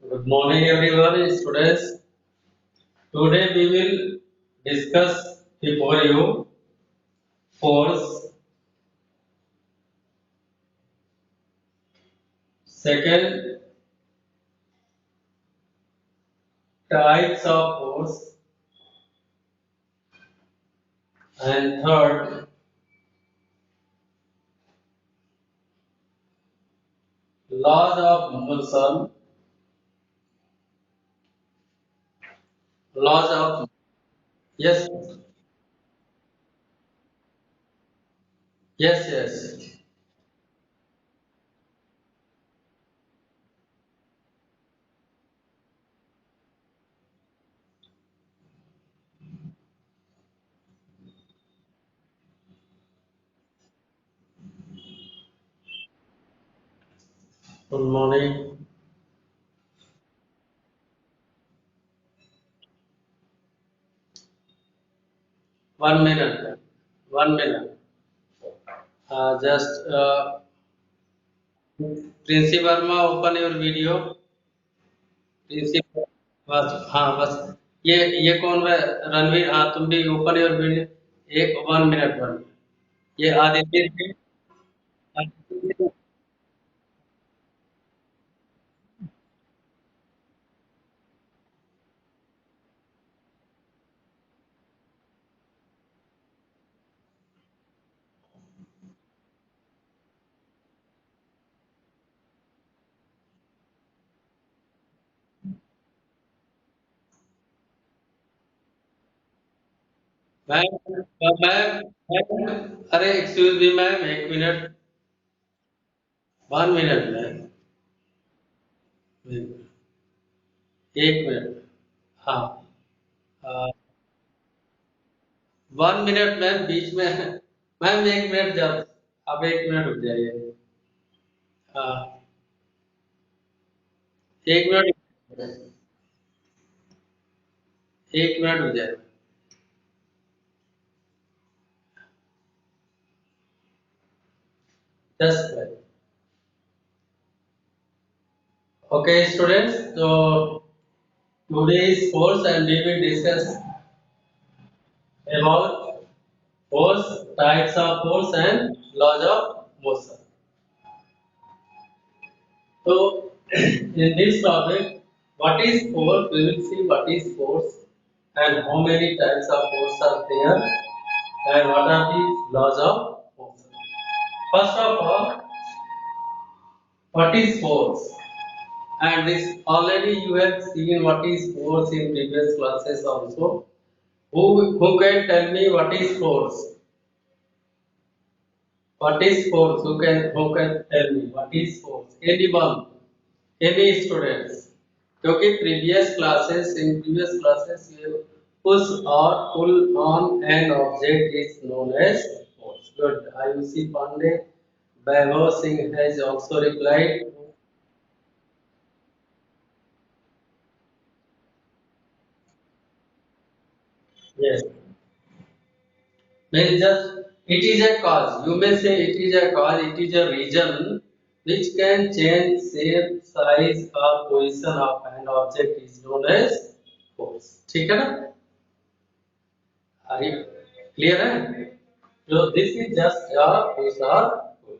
Good morning, everyone. Today we will discuss before you force, second types of force, and third laws of motion. Laws of yes, yes. Good morning. 1 minute. 1 minute. Just Princy Verma, open your video. Principal बस हाँ बस ये कौन है रणवीर हाँ तुम भी open your video एक 1 मिनट 1 मिनट ये आदित्य थे मैम अरे excuse me ma'am 1 minute 1 minute ma'am 1 minute हाँ 1 मिनट मैम बीच में मैम 1 मिनट जब अब 1 मिनट रुक जाइए हाँ 1 मिनट 1 मिनट रुक जाइए just okay students so today is force and we will discuss about force, types of force and laws of motion. So in this topic, what is force? We will see what is force and how many types of force are there and what are the laws of motion. First of all, what is force? And this already you have seen what is force in previous classes also. Who can tell me what is force? What is force? Who can tell me what is force? Anyone, any students? क्योंकि previous classes you push or pull on an object is known as force. Good. Ayushi Pandey, Vaibhav Singh has also replied. Yes. Means just it is a cause. You may say it is a cause. It is a reason which can change shape, size, or position of an object is known as force. ठीक है ना? Are you clear है? So this is just a push or pull.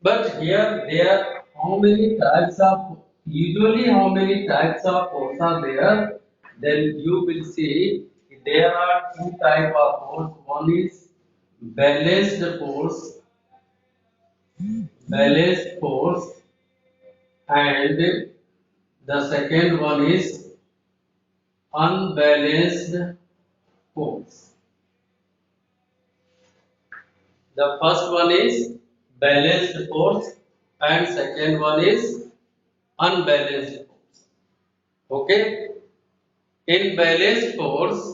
But here there how many types of usually how many types of force are there? Then you will see there are two type of force. One is balanced force, balanced force, and the second one is unbalanced force. The first one is balanced force and second one is unbalanced force. Okay? In balanced force,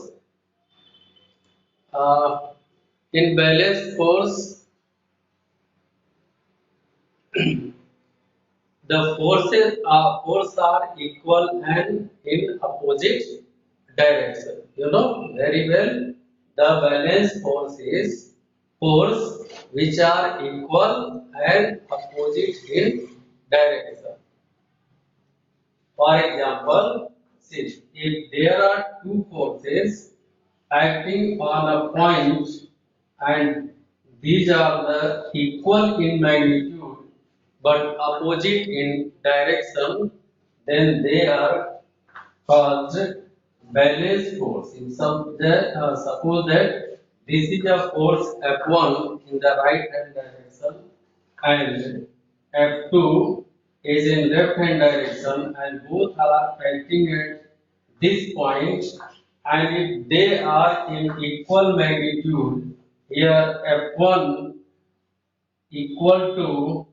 uh, in balanced force, the force are equal and in opposite direction. You know very well. The balanced force is force which are equal and opposite in direction. For example, see, if there are two forces acting on a point and these are the equal in magnitude but opposite in direction, then they are called balance force. In some that, suppose that this is a force F1 in the right hand direction and F2 is in left hand direction and both are acting at this point, and if they are in equal magnitude, here F1 equal to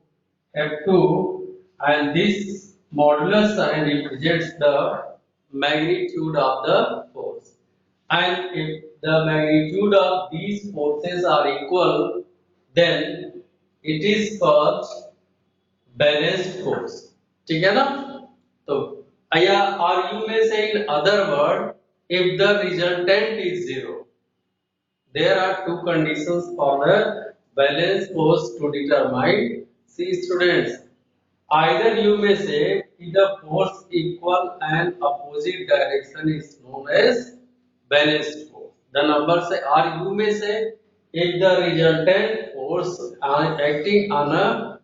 F2 and this modulus sign represents the magnitude of the force. And if the magnitude of these forces are equal, then it is called balanced force. ठीक है ना? तो या or you may say in other word, if the resultant is zero, there are two conditions for the balance force to determine. See students, either you may say if the force equal and opposite direction is known as balanced force. The number say, or you may say if the resultant force acting on a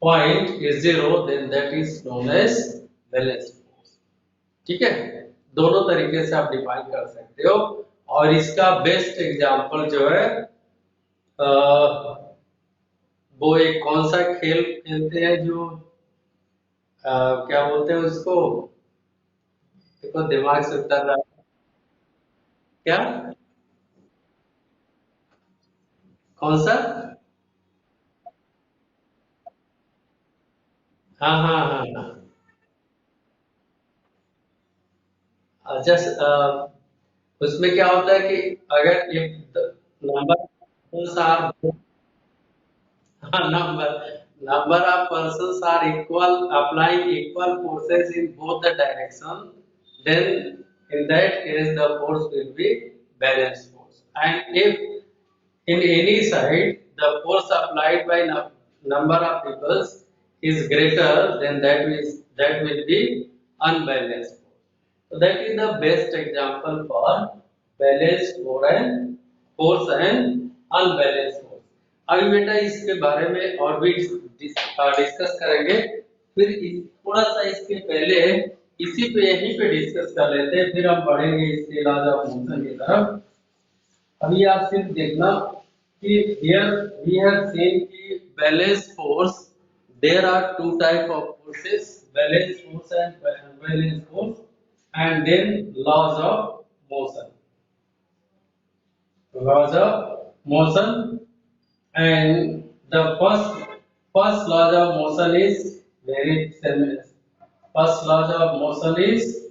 point is zero, then that is known as balanced force. ठीक है, दोनों तरीके से आप define कर सकते हो। और इसका बेस्ट एग्जांपल जो है वो एक कौन सा खेल खेलते हैं जो क्या बोलते हैं उसको, देखो दिमाग से उतर रहा है, क्या, कौन सा, हाँ हाँ हाँ हाँ, जस्ट उसमें क्या होता है कि अगर एक number R, number of persons are equal, applying equal forces in both the direction, then in that case the force will be balanced force. And if in any side the force applied by number of people is greater, then that will be unbalanced force. So that is the best example for balanced force and unbalanced force. अभी बेटा इसके बारे में और भी discuss करेंगे, फिर थोड़ा सा इसके पहले इसी पे यहीं पे डिस्कस कर लेते हैं, फिर हम बढ़ेंगे इसके लॉज ऑफ मोशन की तरफ। अभी आप सिर्फ देखना कि here we have seen कि balance force, there are two type of forces, balance force and unbalanced force, and then laws of motion, laws of motion, and the first law of motion is very similar. First law of motion is,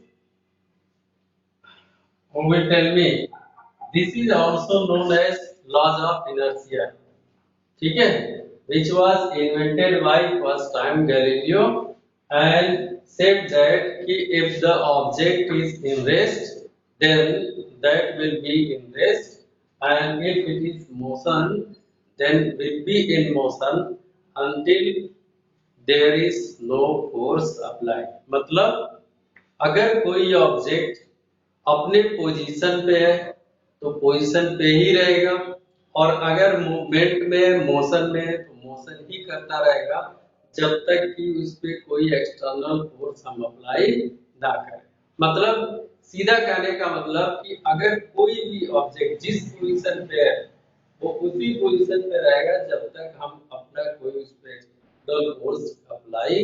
who will tell me? This is also known as laws of inertia. ठीक है, which was invented by first time Galileo and said that कि if the object is in rest, then that will be in rest, and if it is motion, then will be in motion until there is no force applied. मतलब अगर कोई object अपने position पे है तो position पे ही रहेगा, और अगर मूवमेंट में मोशन में है तो मोशन ही करता रहेगा जब तक कि उस पे कोई एक्सटर्नल फोर्स हम अप्लाई ना करें। मतलब सीधा कहने का मतलब कि अगर कोई भी ऑब्जेक्ट जिस पोजीशन पे है वो उसी पोजीशन पे रहेगा जब तक हम अपना कोई उस पे एक्सटर्नल फोर्स अप्लाई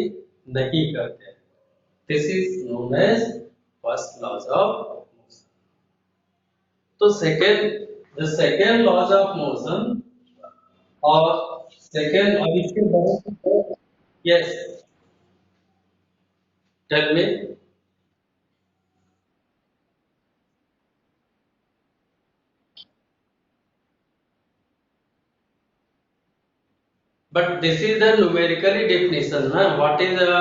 नहीं करते। This is known as first laws of motion. तो second, the second laws of motion और सेकेंड, अब इसके बहुत, yes tell me, but this is the numerically definition ना, what is a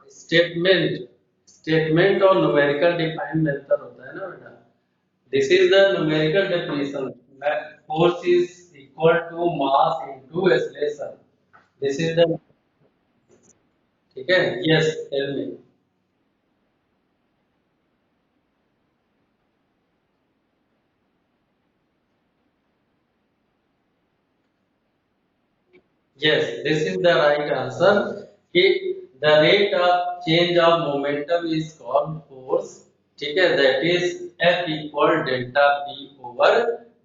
statement, statement और numerical define में अंतर होता है ना बेटा। this is the numerical definition that force is equal to mass into acceleration, this is the, ठीक है, yes tell me, Yes, this is the right answer. कि the rate of change of momentum is called force. ठीक है, that is F equal delta P over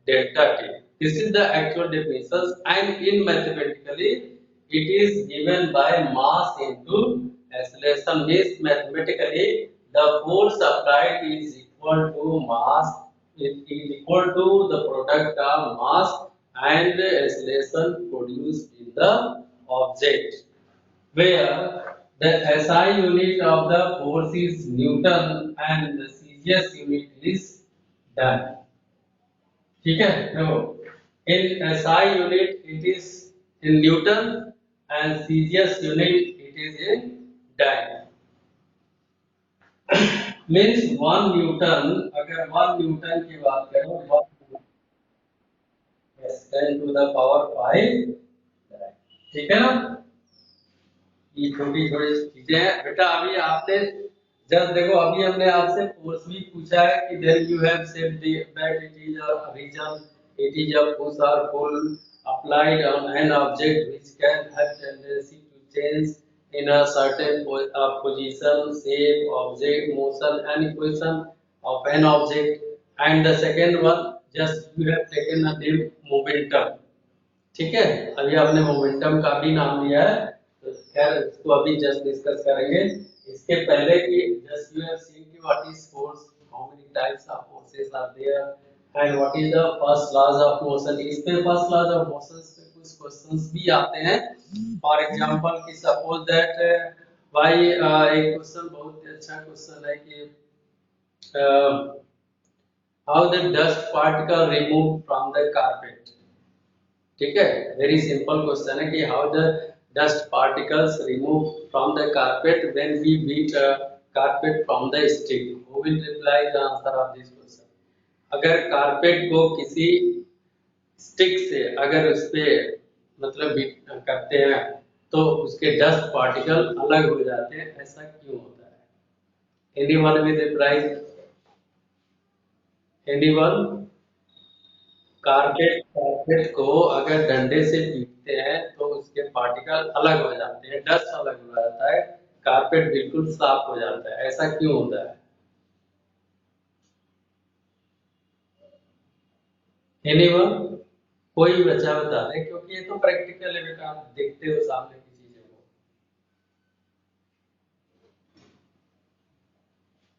delta T. This is the actual definition, and in mathematically it is given by mass into acceleration. Means mathematically the force applied is equal to mass. It is equal to the product of mass and acceleration produced in the object, where the SI unit of the force is Newton and the CGS unit is Done. ठीक है, देखो in SI unit it is in Newton and CGS unit it is in Dine. Means 1 Newton, अगर 1 Newton की बात करें, 10 to the power 5, ठीक है ना। ये छोटी छोटी चीजें हैं बेटा। अभी आपने जस्ट देखो, अभी हमने आपसे फोर्स भी पूछा है कि then you have said that it is a reason, it is a push और pull applied on an object which can have tendency to change in a certain position, shape, object, motion and equation of an object. And the second one, just you have taken a name momentum, ठीक है। अभी आपने momentum का भी नाम लिया है, तो खैर इसको अभी जस्ट डिस्कस करेंगे। इसके पहले कि जस्ट यू हैव सीन कि what is force, how many types of forces are there and what is the first laws of motion. इस पे फर्स्ट लॉज ऑफ मोशंस पे कुछ क्वेश्चंस भी आते हैं। फॉर एग्जांपल कि सपोज दैट भाई एक क्वेश्चन बहुत ही अच्छा क्वेश्चन है कि how the dust particle remove from the carpet. ठीक है, वेरी सिंपल क्वेश्चन है कि how the dust particles remove from the carpet when we beat carpet from the stick. Who will reply the answer of this question. अगर carpet को किसी stick से अगर उस पे मतलब बीट करते हैं तो उसके डस्ट पार्टिकल अलग हो जाते हैं, ऐसा क्यों होता है? Anyone will reply? Anyone? Carpet carpet को अगर डंडे से पीटते हैं तो उसके पार्टिकल अलग हो जाते हैं, डस्ट अलग हो जाता है, कारपेट बिल्कुल साफ हो जाता है, ऐसा क्यों होता है? एनीवन? कोई बच्चा बता दे, क्योंकि ये तो प्रैक्टिकल है बेटा, आप देखते हो सामने की चीजों को।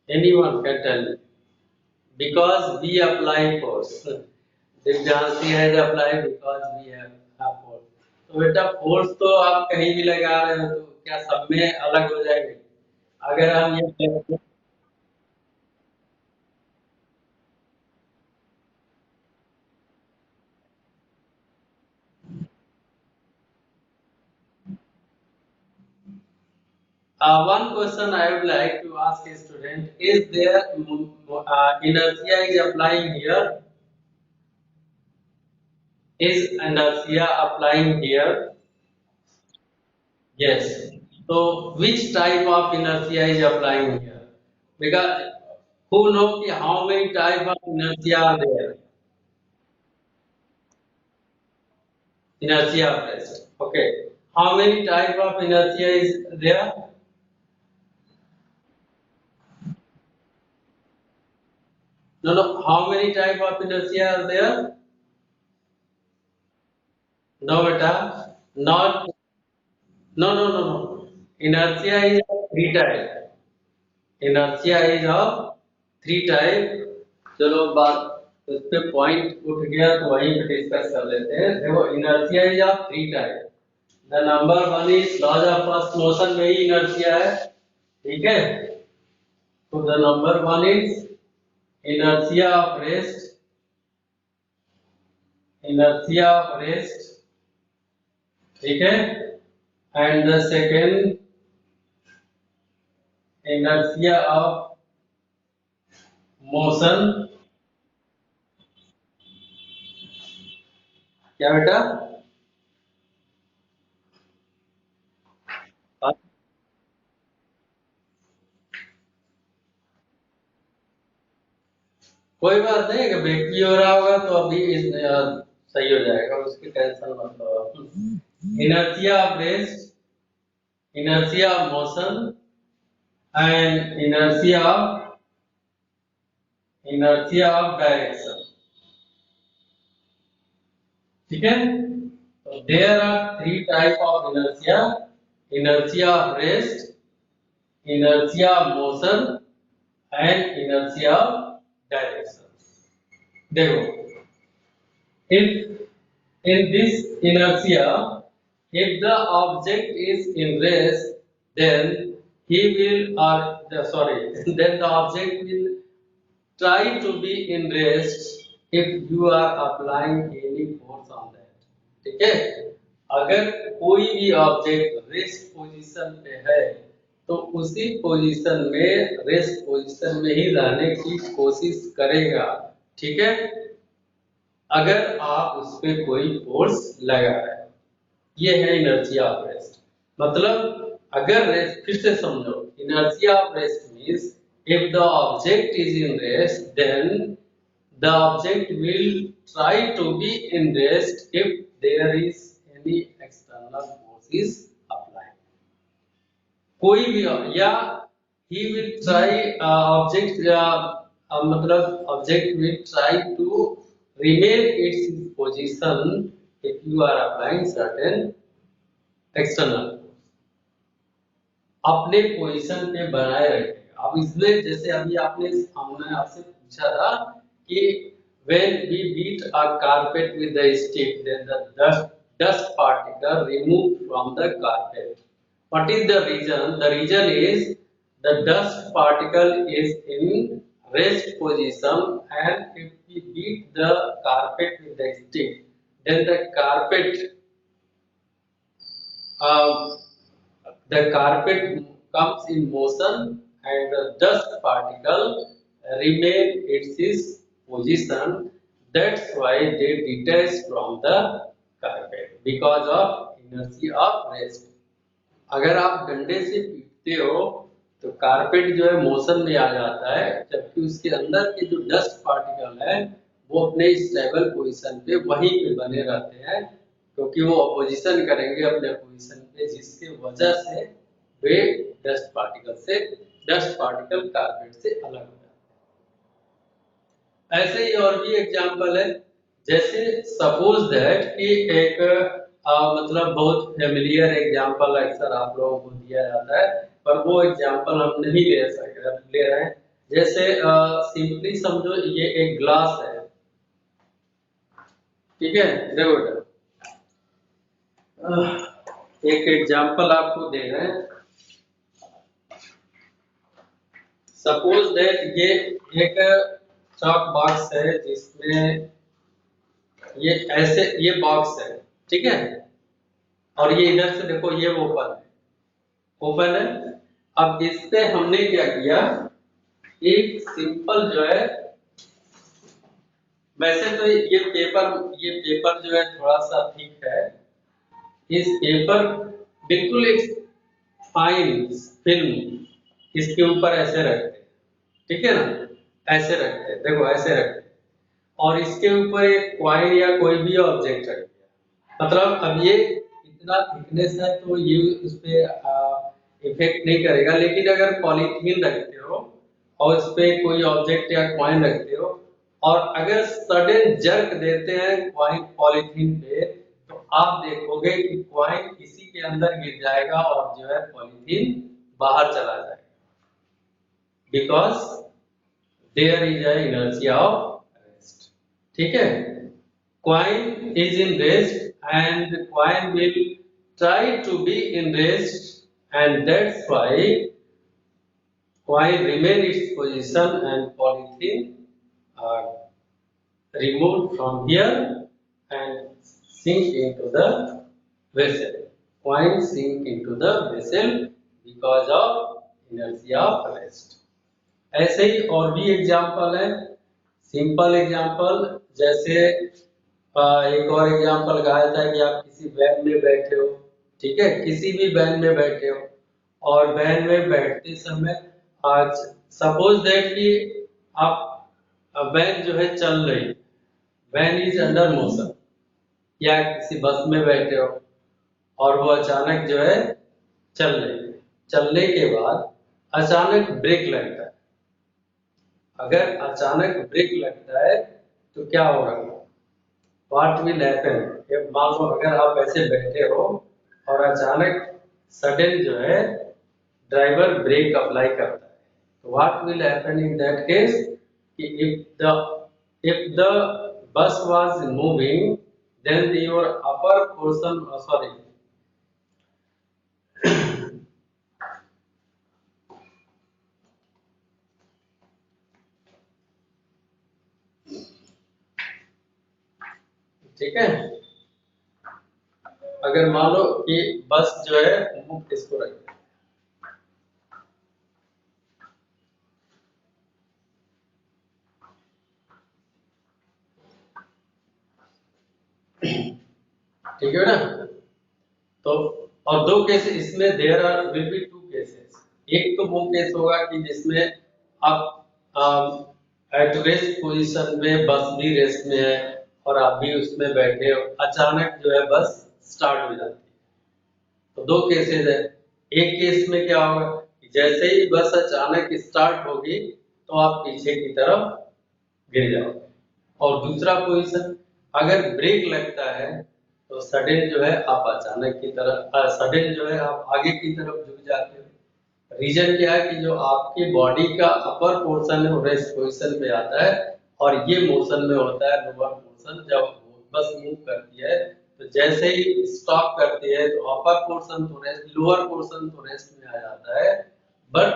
Anyone can tell? Because we apply force. Divyanshi has applied because we have force. तो बेटा फोर्स तो आप कहीं भी लगा रहे हो तो क्या सब में अलग हो जाएंगे? अगर हम ये one question I would like to ask a student, is there inertia is applying here? Is inertia applying here? Yes. So which type of inertia is applying here? Because who know how many type of inertia are there? Inertia pressure. Okay. How many type of inertia is there? No, no. How many type of inertia are there? No, beta. Not. No, no, no, no. Inertia is of three type. Inertia is of three type. चलो बात उस पे point उठ गया तो वहीं पे discuss कर लेते हैं। देखो inertia is of three type. The number one is laws of first motion में ही इनर्शिया है, ठीक है। तो the number one is inertia of rest, inertia of rest, ठीक है। And the second inertia of motion। क्या बेटा? कोई बात नहीं, अगर बेटी हो रहा होगा तो अभी सही हो जाएगा, उसकी टेंशन मत लो। inertia of rest, inertia of motion, and inertia of direction. ठीक है, तो there are three type of inertia: inertia of rest, inertia of motion, and inertia of direction. देखो, if in this inertia, if the object is in rest, then he will then the object will try to be in rest if you are applying any force on that. ठीक है, अगर कोई भी object rest position पे है तो उसी position में रेस्ट पोजीशन में ही रहने की कोशिश करेगा। ठीक है, अगर आप उस पर कोई फोर्स लगा रहे हैं, ये है इनर्शिया ऑफ रेस्ट। मतलब अगर रेस्ट, फिर से समझो, inertia of rest means if the object is in rest, then the object will try to be in rest if there is any external force is applied. कोई भी, या he will try मतलब object will try to remain its position if you are applying certain external force, अपने position पे बनाए रखेगा। अब इसमें जैसे अभी हमने आपसे पूछा था कि when we beat a carpet with a stick, then the dust particle removed from the carpet. What is the reason? The reason is the dust particle is in rest position, and if we beat the carpet with the stick, then the carpet comes in motion and the dust particle remain its position. That's why they detach from the carpet because of inertia of rest. अगर आप डंडे से पीटते हो तो carpet जो है motion में आ जाता है, जबकि उसके अंदर के जो डस्ट पार्टिकल है वो अपने स्टेबल पोजीशन पे वहीं पे बने रहते हैं, क्योंकि वो अपोजिशन करेंगे अपने पोजीशन पे, जिसके वजह से वे डस्ट पार्टिकल कारपेट से अलग हो जाते हैं। ऐसे ही और भी एग्जांपल है, जैसे सपोज दैट कि एक मतलब बहुत फेमिलियर एग्जांपल अक्सर आप लोगों को दिया जाता है, पर वो एग्जांपल हम नहीं ले रहे हैं। जैसे सिंपली समझो ये एक ग्लास है, ठीक है, देखो एक एग्जांपल आपको दे रहे हैं। सपोज दैट ये एक चॉक बॉक्स है जिसमें ये बॉक्स है, ठीक है, और ये इधर से देखो ये ओपन है। अब इस पे हमने क्या किया, एक सिंपल जो है, वैसे तो ये पेपर जो है थोड़ा सा थिक है, इस पेपर बिल्कुल एक फाइन फिल्म इसके ऊपर ऐसे रखते हैं, ठीक है ना, ऐसे रखते हैं, देखो ऐसे रखते हैं, और इसके ऊपर एक कॉइन या कोई भी ऑब्जेक्ट रख दिया। मतलब अब ये इतना थिकनेस है तो ये उस पे इफेक्ट नहीं करेगा, लेकिन अगर पॉलीथीन रखते हो और उस पे कोई ऑब्जेक्ट या कॉइन रखते हो और अगर सडन जर्क देते हैं कॉइन पॉलीथीन पे, तो आप देखोगे कि कॉइन इसी के अंदर गिर जाएगा और जो है पॉलीथीन बाहर चला जाएगा, because there is a inertia of rest. ठीक है, coin is in rest and the coin will try to be in rest, and that's why coin remain its position and polythene are removed from here and sink into the vessel. Coin sink into the vessel because of inertia of rest. ऐसे ही और भी example है, simple example, जैसे एक और example कहा था कि आप किसी वैन में बैठे हो, ठीक है, किसी भी वैन में बैठे हो और वैन में बैठते समय आज सपोज दैट कि आप वैन जो है चल रही, वैन इज अंडर मोशन, या किसी बस में बैठे हो और वो अचानक जो है चलने के बाद अचानक ब्रेक लगता है। अगर अचानक ब्रेक लगता है तो क्या होगा? What will happen? मान लो अगर आप ऐसे बैठे हो और अचानक सडन जो है ड्राइवर ब्रेक अप्लाई करता है, तो what will happen in that case? कि if the bus was moving, then your upper portion, sorry, ठीक है। अगर मान लो कि बस जो है मुक्त इसको रख, ठीक है ना? तो और दो केस इसमें there are will be two cases. एक तो वो केस होगा कि जिसमें आप एट रेस्ट पोजीशन में बस भी रेस्ट में है और आप भी उसमें बैठे हो, अचानक जो है बस स्टार्ट हो जाती है। तो दो केसेस है। एक केस में क्या होगा कि जैसे ही बस अचानक स्टार्ट होगी तो आप पीछे की तरफ गिर जाओगे। और दूसरा पोजीशन, अगर ब्रेक लगता है तो सडन जो है आप अचानक की तरफ सडन जो है आप आगे की तरफ झुक जाते हो। रीजन क्या है कि जो आपकी बॉडी का अपर पोर्शन है वो रेस्ट पोजीशन पे आता है और ये मोशन में होता है लोअर पोर्शन। जब बस मूव करती है तो जैसे ही स्टॉप करती है तो अपर पोर्शन तो रेस्ट, लोअर पोर्शन तो रेस्ट में आ जाता है, बट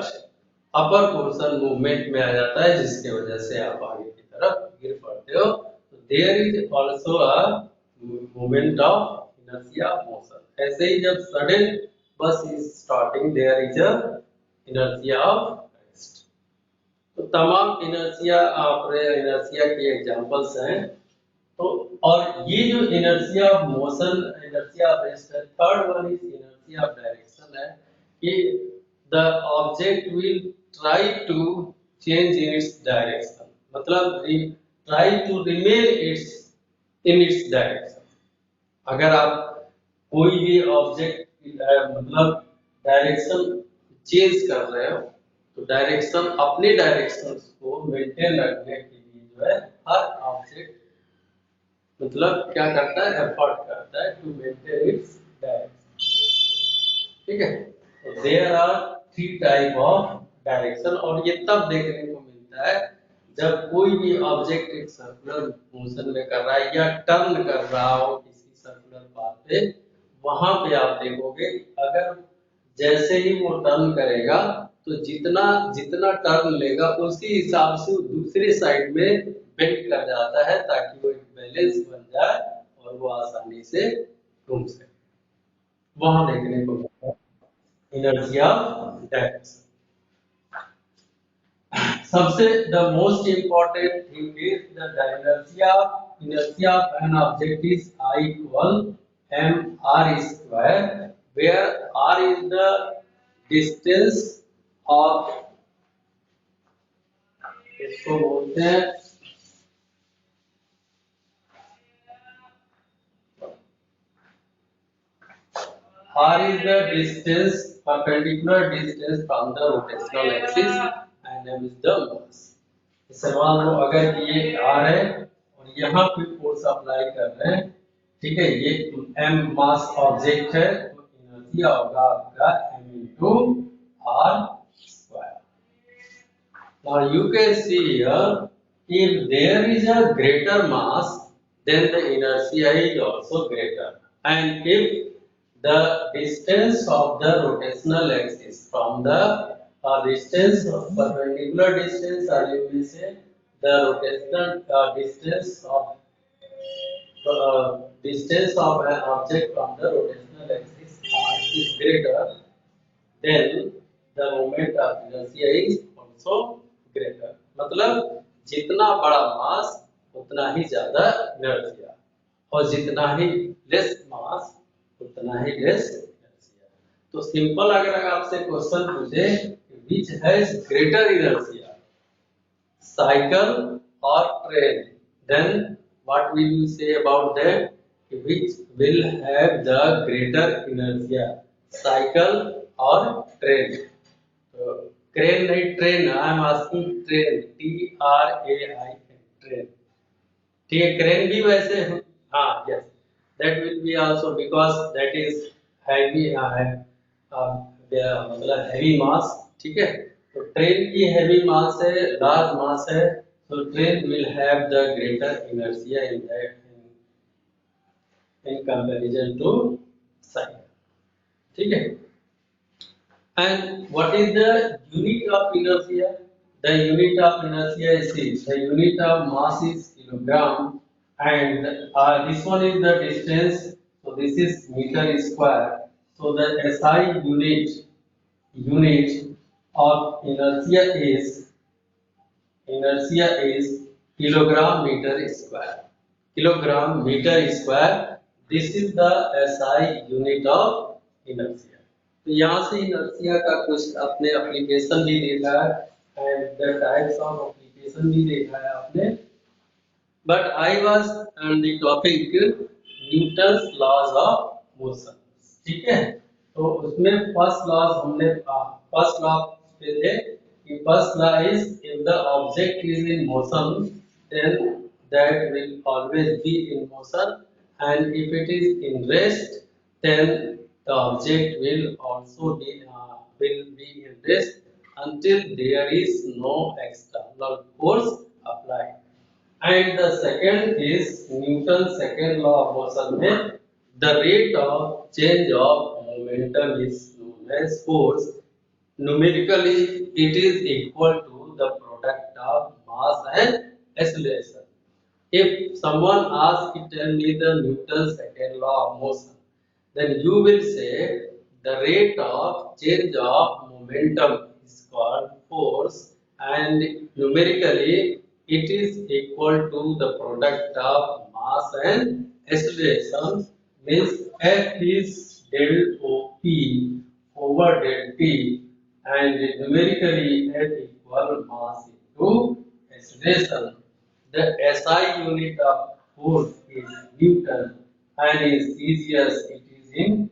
अपर पोर्शन मूवमेंट में आ जाता है, जिसके वजह से आप आगे की तरफ गिर पड़ते हो। तो there is also a movement of inertia motion. ऐसे ही जब sudden bus is starting there is a inertia of rest. तो तमाम इनर्शिया के एग्जांपल्स हैं। तो और ये जो inertia of motion, inertia of rest है। Third one is inertia of direction है कि the object will try to change its direction, मतलब try to remain its in its direction. अगर आप कोई भी ऑब्जेक्ट मतलब डायरेक्शन चेंज कर रहे हो तो डायरेक्शन, अपने डायरेक्शन को मेंटेन रखने के लिए जो है हर ऑब्जेक्ट मतलब क्या करता है, एफर्ट करता है टू मेंटेन इट्स डायरेक्शन। ठीक है। तो there are three type of direction और ये तब देखने को मिलता है जब कोई भी ऑब्जेक्ट एक सर्कुलर मोशन में कर रहा है या टर्न कर रहा हो किसी सर्कुलर पाथ पे। वहां पे आप देखोगे अगर जैसे ही वो टर्न करेगा तो जितना जितना टर्न लेगा उसी हिसाब से वो दूसरी साइड में बेंड कर जाता है ताकि वो एक बैलेंस बन जाए और वो आसानी से घूम सके। वहां देखने को मिलता है इनर्शिया डायरेक्शन। सबसे the most important thing is the inertia of an object is I equal mr square, where r is the distance of, इसको बोलते हैं r is the distance, perpendicular distance from the rotational axis and m is the mass। सवाल लो अगर ये r है और यहाँ पे फोर्स अप्लाई कर रहे हैं, ठीक है, ये m मास ऑब्जेक्ट है तो एनर्जी होगा आपका m into r square। Now you can see here if there is a greater mass then the inertia is also greater, and if the distance of the rotational axis from the distance of perpendicular distance, or you may say the rotational distance of an object from the rotational axis r is greater, then the moment of inertia is also greater। मतलब जितना बड़ा मास उतना ही ज्यादा inertia और जितना ही less mass उतना ही less inertia. तो सिंपल अगर आपसे क्वेश्चन पूछे which has greater inertia, cycle और train, then what will you say about that? which will have the greater inertia, cycle or train? Crane नहीं train, I am asking train, TRAIN, train. ठीक है, crane भी वैसे हाँ yes, that will be also because that is heavy मतलब heavy mass, ठीक है. तो train की heavy mass है, large mass है, so train will have the greater inertia in that in comparison to cycle, ठीक है. And what is the unit of inertia? The unit of inertia is this. The unit of mass is kilogram, and this one is the distance. So this is meter square. So the SI unit of inertia is kilogram meter square. Kilogram meter square. This is the SI unit of inertia. तो यहाँ से inertia का कुछ आपने application भी देखा है and the types of application भी देखा है आपने. But I was on the topic Newton's laws of motion, ठीक है. तो उसमें फर्स्ट लॉ हमने फर्स्ट लॉ पे थे कि first law is if the object is in motion then that will always be in motion and if it is in rest then the object will also be in rest until there is no external force applied. And the second is Newton's second law of motion में the rate of change of momentum is known as force. Numerically, it is equal to the product of mass and acceleration. If someone asks to tell me the Newton's second law of motion, then you will say the rate of change of momentum is called force and numerically it is equal to the product of mass and acceleration, means F is del OP over del T and numerically F equal mass into acceleration. The SI unit of force is Newton and is easiest it is in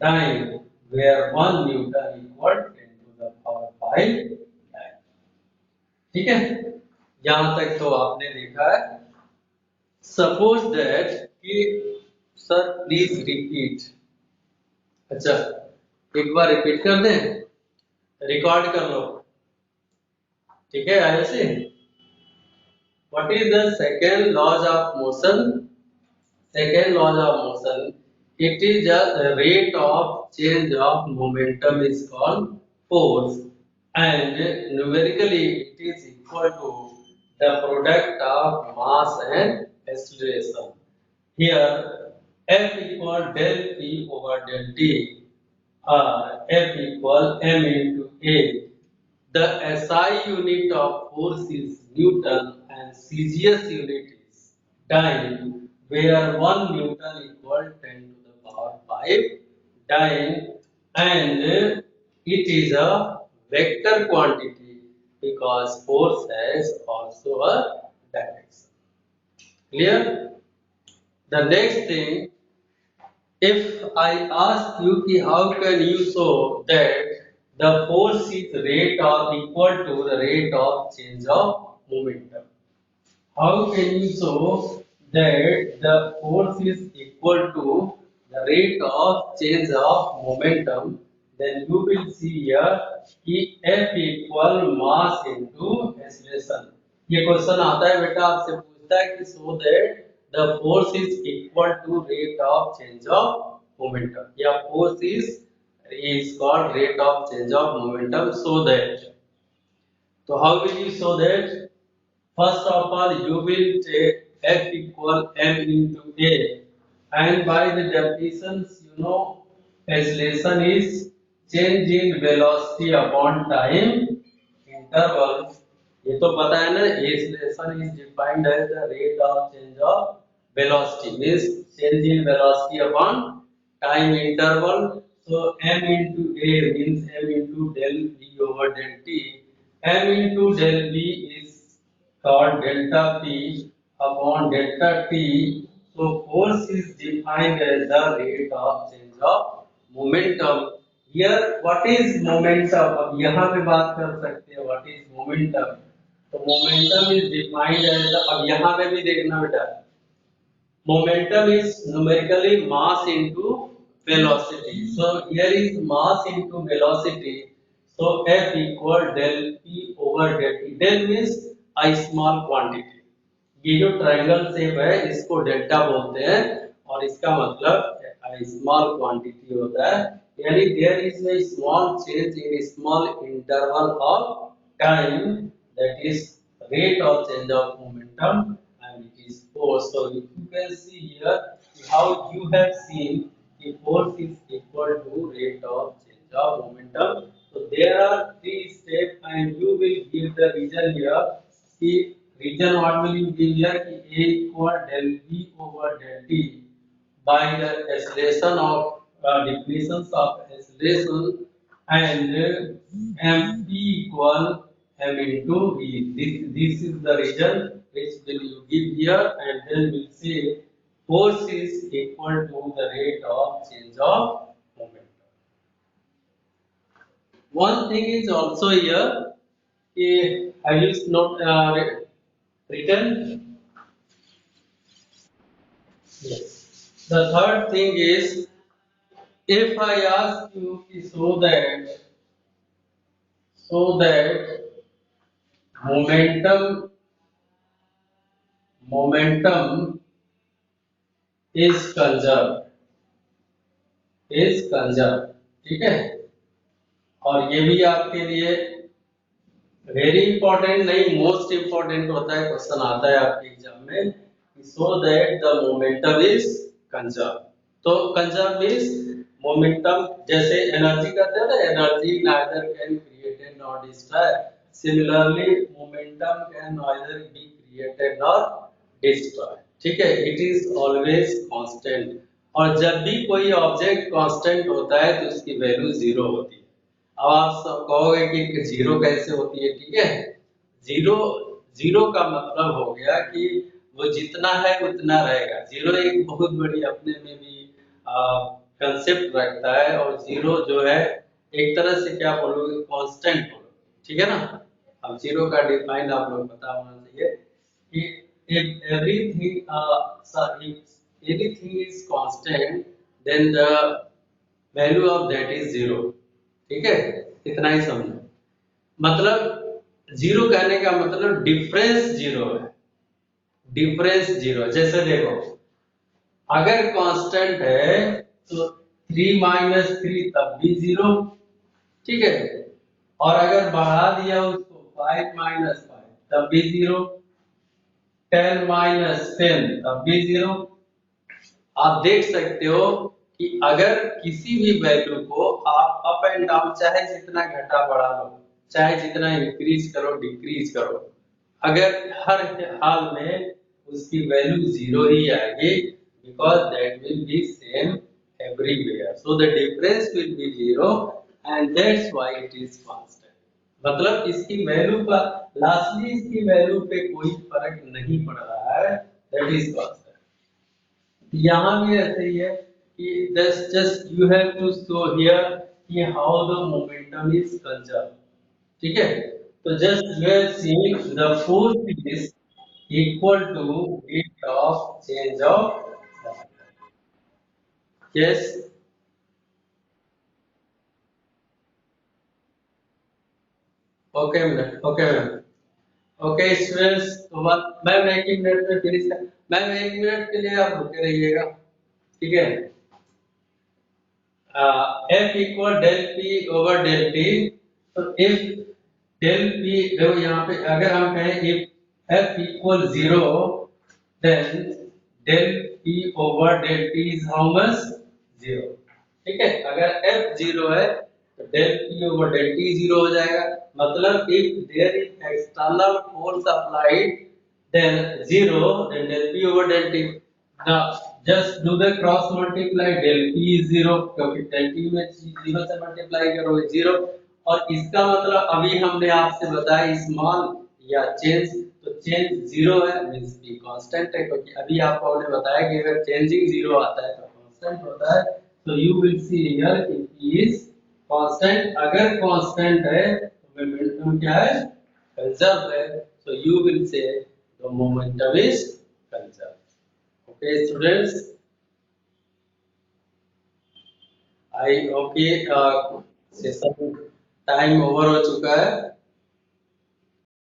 dyne where 1 Newton equal 10 to the power 5 dyne. ठीक है, यहां तक तो आपने देखा है. Suppose that कि sir please repeat. अच्छा, एक बार रिपीट कर दें, रिकॉर्ड कर लो, ठीक है. ऐसे what is the second laws of motion? Second law of motion, it is the rate of change of momentum is called force and numerically it is equal to the product of mass and acceleration. Here F equal del P over del T or F equal m into A. The SI unit of force is Newton and CGS unit is dyne where 1 Newton equal 10 to the power 5 dyne and it is a vector quantity because force has also a direction. Clear? The next thing, if I ask you ki how can you show that the force is rate or equal to the rate of change of momentum? How can you show that the force is equal to the rate of change of momentum? Then you will see here कि F equal mass into acceleration. ये question आता है बेटा, आपसे पूछता है कि so that the force is equal to rate of change of momentum. या force is called rate of change of momentum. So that. So how will you show that? First of all, you will take F equal m into A, and by the definitions, you know, acceleration is change in velocity upon time interval. ये तो पता है ना, acceleration is defined as the rate of change of velocity, means change in velocity upon time interval. So m into A means m into del V over del T. M into del V is called delta P upon delta T. So force is defined as the rate of change of momentum. Here what is momentum? अब यहाँ पे बात कर सकते हैं what is momentum. तो momentum is defined as the, अब यहाँ पे भी देखना बेटा, momentum is numerically mass into velocity. So here is mass into velocity. So F equal del P over del T. Del means a small quantity. ये जो triangle shape है इसको डेल्टा बोलते हैं और इसका मतलब स्मॉल क्वांटिटी होता है, यानी there is a small change in small interval of time, that is rate of change of momentum and it is force. So if you can see here how you have seen the force is equal to rate of change of momentum. So there are three steps and you will give the reason here. See region what will you give here कि A equal del V over del T by the acceleration of definitions of acceleration and mp equal m into v. This is the region which will you give here and then we'll say force is equal to the rate of change of momentum. One thing is also here, have you not written? Yes. The third thing is, if I ask you so that momentum is conserved, ठीक है, और ये भी आपके लिए very important नहीं most important होता है, क्वेश्चन आता है आपके एग्जाम में, so that the momentum is conserve. तो कंजर्व मींस मोमेंटम, जैसे एनर्जी कहते हैं ना, energy neither can created nor destroy, similarly momentum can neither be created nor destroy, ठीक है, इट इज ऑलवेज कांस्टेंट. और जब भी कोई ऑब्जेक्ट कांस्टेंट होता है तो उसकी वैल्यू जीरो होती है. अब आप सब कहोगे कि जीरो कैसे होती है, ठीक है, जीरो जीरो का मतलब हो गया कि वो जितना है उतना रहेगा. जीरो एक बहुत बड़ी अपने में भी कंसेप्ट रखता है, और जीरो जो है एक तरह से क्या बोलोगे, कांस्टेंट बोलोगे, ठीक है ना. अब जीरो का डिफाइन आप लोग पता होना चाहिए कि if anything is constant then the value of that is zero, ठीक है, इतना ही समझो. मतलब जीरो कहने का मतलब डिफरेंस जीरो है, डिफरेंस जीरो. जैसे देखो अगर कांस्टेंट है तो 3 माइनस 3 तब भी जीरो, ठीक है, और अगर बढ़ा दिया उसको 5 माइनस 5 तब भी जीरो, 10 माइनस 10 तब भी जीरो. आप देख सकते हो कि अगर किसी भी वैल्यू को आप अप एंड डाउन चाहे जितना घटा बढ़ा लो, चाहे जितना इंक्रीज करो डिक्रीज करो, अगर हर हाल में उसकी वैल्यू जीरो ही आएगी, because that will be same everywhere. So the difference will be zero and that's why it is constant. मतलब इसकी वैल्यू पर लास्टली इसकी वैल्यू पे कोई फर्क नहीं पड़ रहा है, दैट इज कांस्टेंट. यहाँ भी ऐसे ही है कि just you have to show here कि how the momentum is conserved, ठीक है. तो just you have seen the force is equal to rate of change of, yes, okay ma'am, okay ma'am, okay students. तो ma'am एक ही minute में finish कर, ma'am एक मिनट के लिए आप रुके रहिएगा, ठीक है. F equal del P over del T. तो इफ डेल पी, देखो यहाँ पे अगर हम कहें if F equal zero then del P over del T is how much, zero, ठीक है. अगर F जीरो है तो del P over del T zero हो जाएगा. मतलब if there is external force applied then 0 then del p over del t. Now just do the cross multiply, del p is 0 क्योंकि del t में 0 से multiply करोगे 0. और इसका मतलब अभी हमने आपसे बताया स्मॉल या चेंज, तो चेंज जीरो है मींस कि कांस्टेंट है, क्योंकि अभी आपको हमने बताया कि अगर चेंजिंग जीरो आता है तो कांस्टेंट होता है। तो you will see here it is constant. अगर कांस्टेंट है तो मोमेंटम क्या है, कंजर्व है। so you will say the momentum is conserved. Okay students, I okay, session time over हो चुका है।